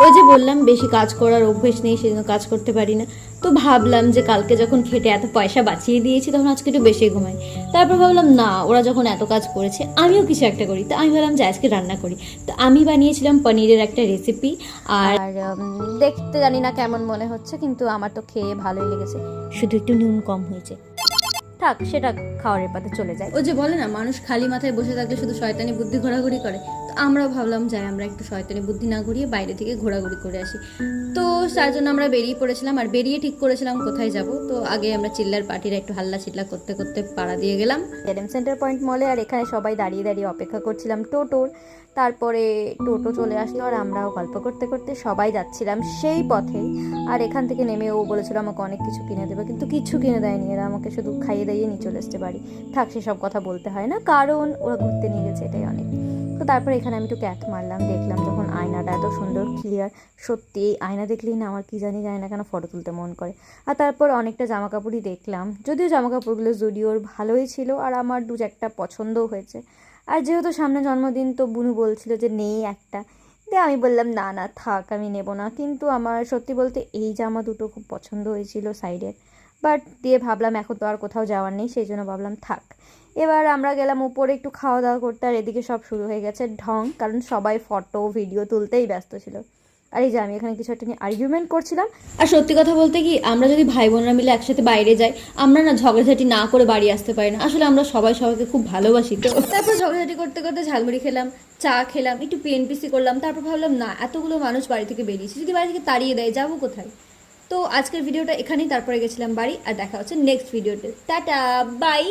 ওই যে বললাম বেশি কাজ করার অভ্যেস নেই, সেজন্য কাজ করতে পারি না। তো ভাবলাম যে কালকে যখন খেটে এত পয়সা বাঁচিয়ে দিয়েছি তখন আজকে একটু বেশি ঘুমাই। তারপর ভাবলাম না, ওরা যখন এত কাজ করেছে আমিও কিছু একটা করি। তো আমি ভাবলাম যে আজকে রান্না করি। তো আমি বানিয়েছিলাম পনিরের একটা রেসিপি। আর দেখতে জানি না কেমন মনে হচ্ছে, কিন্তু আমার তো খেয়ে ভালোই লেগেছে, শুধু একটু নুন কম হয়েছে। থাক, সেটা খাওয়ারের পাতে চলে যায়। ও যে বলে না, মানুষ খালি মাথায় বসে থাকলে শুধু শয়তানি বুদ্ধি ঘোরাঘুরি করে। তো আমরাও ভাবলাম যাই আমরা একটু শয়তানি বুদ্ধি না ঘুরিয়ে বাইরে থেকে ঘোরাঘুরি করে আসি। তো তার জন্য আমরা বেরিয়ে পড়েছিলাম, আর বেরিয়ে ঠিক করেছিলাম কোথায় যাব। তো আগে আমরা চিল্লার পার্টিরা একটু হাল্লা চিল্লা করতে করতে পাড়া দিয়ে গেলাম এডেম সেন্টার পয়েন্ট মলে। আর এখানে সবাই দাঁড়িয়ে দাঁড়িয়ে অপেক্ষা করছিলাম টোটোর। তারপরে টোটো চলে আসলো আর আমরাও গল্প করতে করতে সবাই যাচ্ছিলাম সেই পথে। আর এখান থেকে নেমে ও বলেছিল আমাকে অনেক কিছু কিনে দেবে, কিন্তু কিছু কিনে দেয়নি। এরা আমাকে শুধু খাইয়ে দাইয়ে নিয়ে চলে আসতে পারি। থাক, সেসব কথা বলতে হয় না, কারণ ওরা ঘুরতে নিয়ে গেছে, এটাই অনেক। তো তারপর এখানে আমি একটু ক্যাথ মারলাম, দেখলাম যখন আয়নাটা এত সুন্দর ক্লিয়ার। সত্যি এই আয়না দেখলেই না আমার কি জানি যায় না কেন ফটো তুলতে মন করে। আর তারপর অনেকটা জামা কাপড়ই দেখলাম, যদিও জামা কাপড়গুলো জুডিওর ভালোই ছিল আর আমার দু চারটা পছন্দও হয়েছে। আর যেহেতু সামনে জন্মদিন, তো বুনু বলছিল যে নেই একটা। দিয়ে আমি বললাম না না থাক, আমি নেব না। কিন্তু আমার সত্যি বলতে এই জামা দুটো খুব পছন্দ হয়েছিল সাইডের। বাট দিয়ে ভাবলাম এখন তো আর কোথাও যাওয়ার নেই, সেই জন্য ভাবলাম থাক। এবার আমরা গেলাম উপরে একটু খাওয়া দাওয়া করতে। আর এদিকে সব শুরু হয়ে গেছে ঢং, কারণ সবাই ফটো ভিডিও তুলতেই ব্যস্ত ছিল। আর এই যে আমি এখানে কিছু একটা নিয়ে আর্গুমেন্ট করছিলাম। আর সত্যি কথা বলতে কি, আমরা যদি ভাই বোনরা মিলে একসাথে বাইরে যাই, আমরা না ঝগড়াঝাটি না করে বাড়ি আসতে পারি না। আসলে আমরা সবাই সবাইকে খুব ভালোবাসি। তো তারপর ঝগড়াঝাটি করতে করতে ঝালমুড়ি খেলাম, চা খেলাম, একটু পিএনপিসি করলাম। তারপর ভাবলাম না, এতগুলো মানুষ বাড়ি থেকে বেরিয়েছে, যদি বাড়ি থেকে তাড়িয়ে দেয় যাবো কোথায়। তো আজকের ভিডিওটা এখানেই, তারপরে গেছিলাম বাড়ি। আর দেখা হচ্ছে নেক্সট ভিডিওতে। Tata, by.